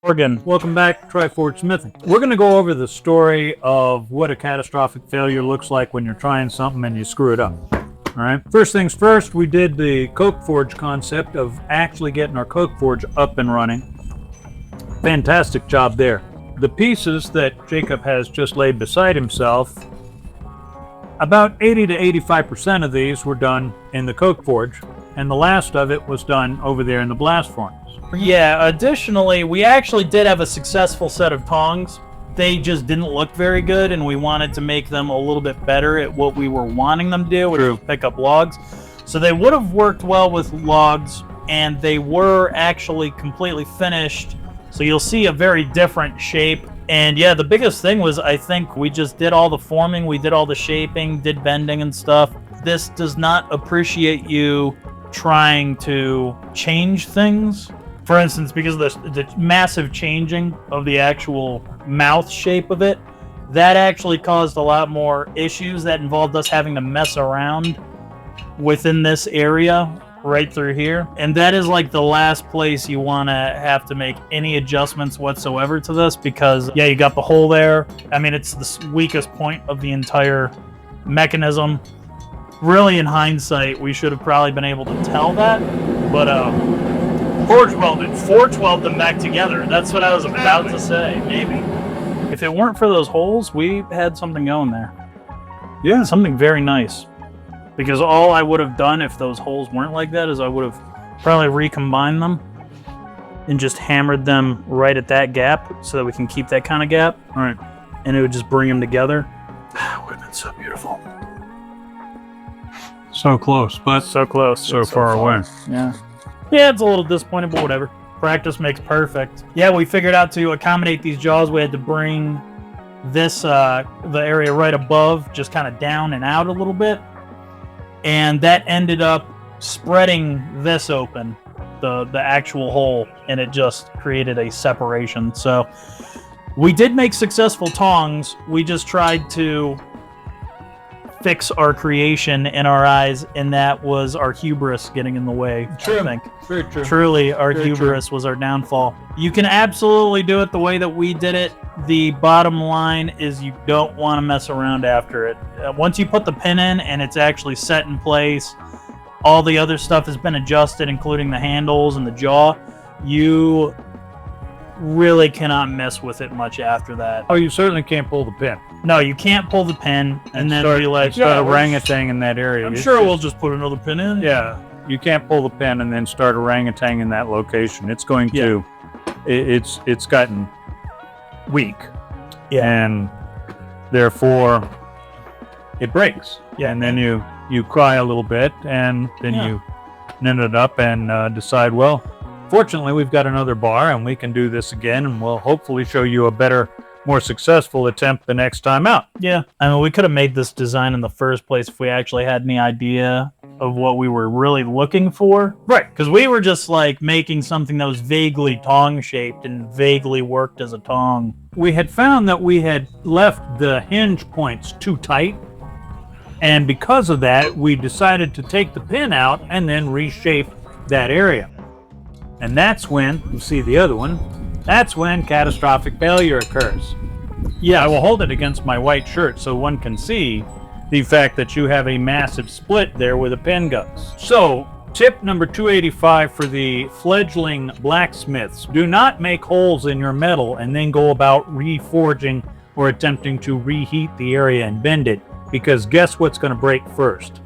Again, welcome back to Triforge Smithing. We're going to go over the story of what a catastrophic failure looks like when you're trying something and you screw it up. All right. First things first, we did the coke forge concept of actually getting our coke forge up and running. Fantastic job there. The pieces that Jacob has just laid beside himself, about 80 to 85% of these were done in the coke forge, and the last of it was done over there in the blast furnace. Yeah, additionally, we actually did have a successful set of tongs. They just didn't look very good, and we wanted to make them a little bit better at what we were wanting them to do, which was pick up logs. So they would have worked well with logs, and they were actually completely finished. So you'll see a very different shape. And yeah, the biggest thing was, I think we just did all the forming, we did all the shaping, did bending and stuff. This does not appreciate you trying to change things. For instance, because of the massive changing of the actual mouth shape of it, that actually caused a lot more issues that involved us having to mess around within this area right through here. And that is like the last place you want to have to make any adjustments whatsoever to this, because yeah, you got the hole there. I mean, it's the weakest point of the entire mechanism. Really, in hindsight, we should have probably been able to tell that, but forge weld them back together. That's what I was about to say, maybe. If it weren't for those holes, we had something going there. Yeah. Something very nice. Because all I would have done if those holes weren't like that is I would have probably recombined them and just hammered them right at that gap so that we can keep that kind of gap. All right. And it would just bring them together. It would have been so beautiful. So close, but so close. So far away. Yeah. Yeah, it's a little disappointing, but whatever. Practice makes perfect. Yeah, we figured out to accommodate these jaws, we had to bring this, the area right above, just kind of down and out a little bit. And that ended up spreading this open, the actual hole, and it just created a separation. So we did make successful tongs. We just tried to fix our creation in our eyes, and that was our hubris getting in the way. True. I think. Very true. Truly, our hubris was our downfall. You can absolutely do it the way that we did it. The bottom line is you don't want to mess around after it. Once you put the pin in and it's actually set in place, all the other stuff has been adjusted, including the handles and the jaw. You really cannot mess with it much after that. Oh, you certainly can't pull the pin. No, you can't pull the pin and then start, be like, start orangutan in that area. I'm sure we'll just put another pin in. Yeah, you can't pull the pin and then start orangutan in that location. It's going to, it's gotten weak. Yeah. And therefore, it breaks. Yeah. And then you cry a little bit, and then you knit it up and decide, well, fortunately, we've got another bar, and we can do this again, and we'll hopefully show you a better, more successful attempt the next time out. Yeah. I mean, we could have made this design in the first place if we actually had any idea of what we were really looking for. Right. Because we were just like making something that was vaguely tong-shaped and vaguely worked as a tong. We had found that we had left the hinge points too tight, and because of that, we decided to take the pin out and then reshape that area. And that's when, you see the other one, that's when catastrophic failure occurs. Yeah, I will hold it against my white shirt so one can see the fact that you have a massive split there where the pin goes. So, tip number 285 for the fledgling blacksmiths. Do not make holes in your metal and then go about reforging or attempting to reheat the area and bend it, because guess what's going to break first?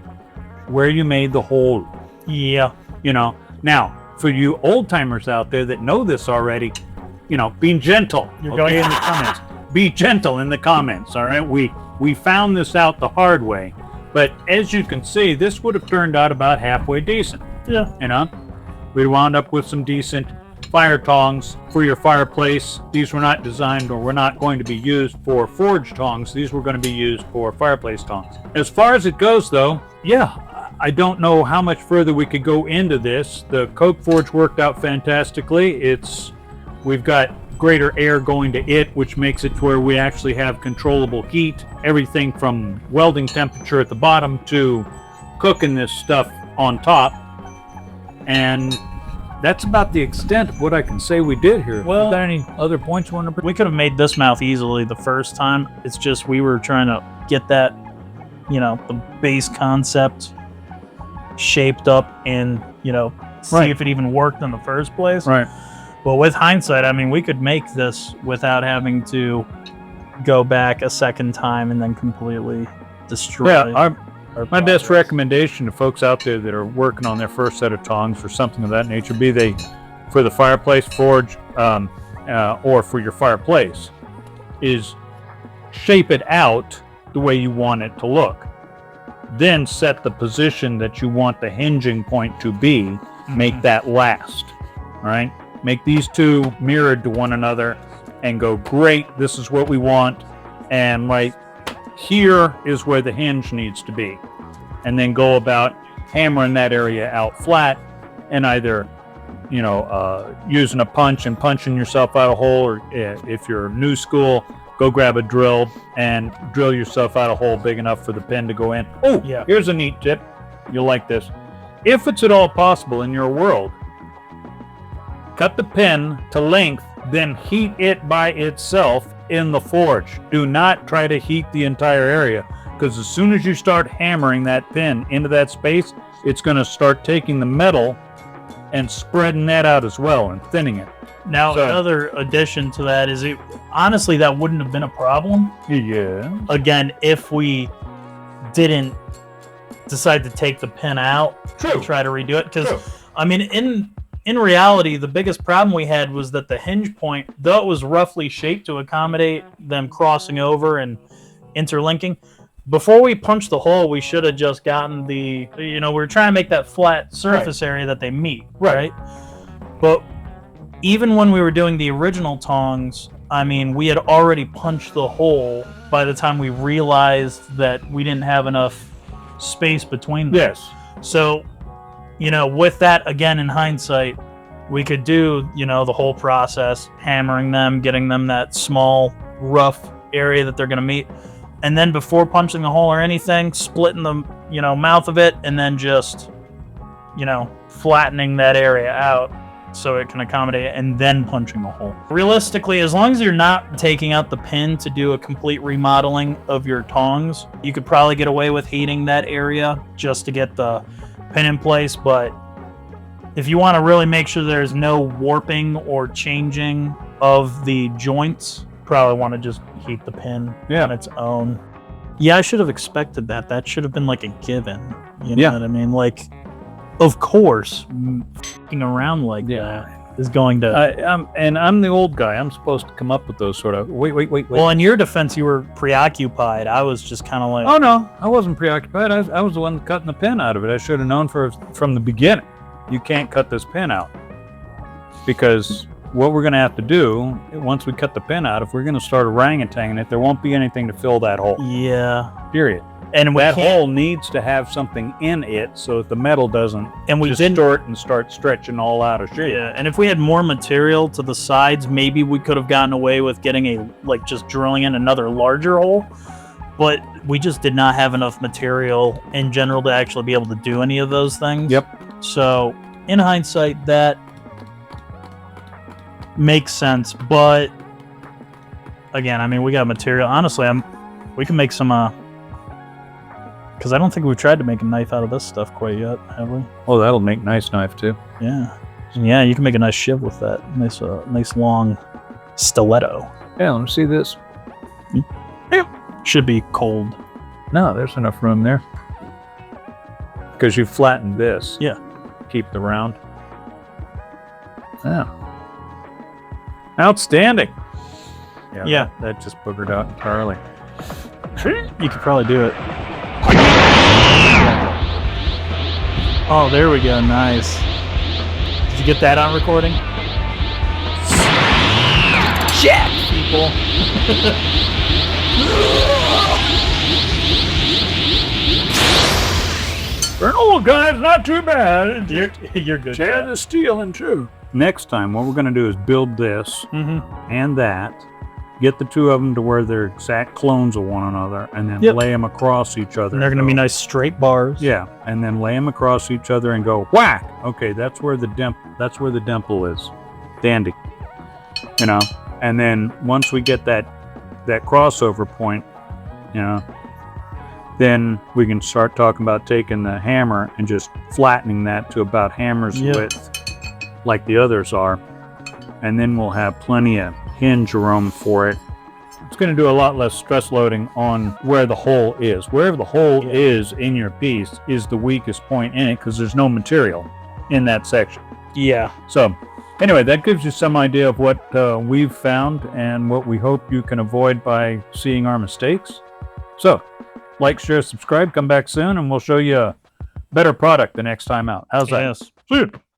Where you made the hole. Yeah. You know, now, for you old-timers out there that know this already, you know, be gentle. You're going in the comments. Be gentle in the comments, all right? We found this out the hard way, but as you can see, this would have turned out about halfway decent. Yeah. You know, we wound up with some decent fire tongs for your fireplace. These were not designed or were not going to be used for forge tongs. These were going to be used for fireplace tongs. As far as it goes, though, yeah, I don't know how much further we could go into this. The coke forge worked out fantastically. We've got greater air going to it, which makes it to where we actually have controllable heat. Everything from welding temperature at the bottom to cooking this stuff on top. And that's about the extent of what I can say we did here. Well, is there any other points you want to bring? We could have made this mouth easily the first time. It's just we were trying to get that, the base concept shaped up and, see if it even worked in the first place. Right. But with hindsight, I mean, we could make this without having to go back a second time and then completely destroy my best recommendation to folks out there that are working on their first set of tongs or something of that nature, be they for the fireplace forge or for your fireplace, is shape it out the way you want it to look. Then set the position that you want the hinging point to be. Make that last. All right? Make these two mirrored to one another and go, great, this is what we want. And right here is where the hinge needs to be. And then go about hammering that area out flat and either, using a punch and punching yourself out a hole, or if you're new school, go grab a drill and drill yourself out a hole big enough for the pin to go in. Oh, yeah. Here's a neat tip. You'll like this. If it's at all possible in your world, cut the pin to length, then heat it by itself in the forge. Do not try to heat the entire area, because as soon as you start hammering that pin into that space, it's going to start taking the metal and spreading that out as well and thinning it. Now, another addition to that is honestly, that wouldn't have been a problem. Yeah. Again, if we didn't decide to take the pin out and try to redo it. Because, I mean, in reality, the biggest problem we had was that the hinge point, though it was roughly shaped to accommodate them crossing over and interlinking, before we punched the hole, we should have just gotten we were trying to make that flat surface area that they meet, right? But even when we were doing the original tongs, I mean, we had already punched the hole by the time we realized that we didn't have enough space between them. Yes. So, with that, again, in hindsight, we could do, the whole process, hammering them, getting them that small, rough area that they're going to meet. And then before punching the hole or anything, splitting the, mouth of it, and then just, flattening that area out so it can accommodate it, and then punching the hole. Realistically, as long as you're not taking out the pin to do a complete remodeling of your tongs, you could probably get away with heating that area just to get the pin in place. But if you want to really make sure there's no warping or changing of the joints, probably want to just heat the pin on its own. Yeah, I should have expected that. That should have been like a given. You know what I mean? Like, of course, f***ing around like that is going to... I'm the old guy. I'm supposed to come up with those sort of... Wait. Well, in your defense, you were preoccupied. I was just kind of like... Oh, no. I wasn't preoccupied. I was the one cutting the pin out of it. I should have known from the beginning. You can't cut this pin out. Because what we're going to have to do, once we cut the pin out, if we're going to start orangutanging it, there won't be anything to fill that hole. Yeah. Period. And that hole needs to have something in it so that the metal doesn't distort and start stretching all out of shape. Yeah, and if we had more material to the sides, maybe we could have gotten away with getting just drilling in another larger hole. But we just did not have enough material in general to actually be able to do any of those things. Yep. So, in hindsight, that makes sense. But, again, I mean, we got material. Honestly, we can make some... Because I don't think we've tried to make a knife out of this stuff quite yet, have we? Oh, that'll make nice knife too. Yeah. Yeah, you can make a nice shiv with that. Nice long stiletto. Yeah, let me see this. Yeah. Should be cold. No, there's enough room there. Because you flattened this. Yeah. Keep the round. Yeah. Outstanding. Yeah. That just boogered out entirely. You could probably do it. Oh, there we go. Nice. Did you get that on recording? Jack, people. For an old guy, it's not too bad. You're good. Chad is stealing too. Next time, what we're going to do is build this and that, get the two of them to where they're exact clones of one another, and then Yep. lay them across each other. And they're going to be nice straight bars. Yeah, and then lay them across each other and go whack. Okay, that's where the dimple is. Dandy. You know, and then once we get that crossover point, you know, then we can start talking about taking the hammer and just flattening that to about hammer's width, like the others are, and then we'll have plenty of hinge room for it. It's going to do a lot less stress loading on where the hole is. Wherever the hole is in your piece is the weakest point in it because there's no material in that section. Yeah. So anyway, that gives you some idea of what we've found and what we hope you can avoid by seeing our mistakes. So like, share, subscribe, come back soon, and we'll show you a better product the next time out. How's that? Yes. See you.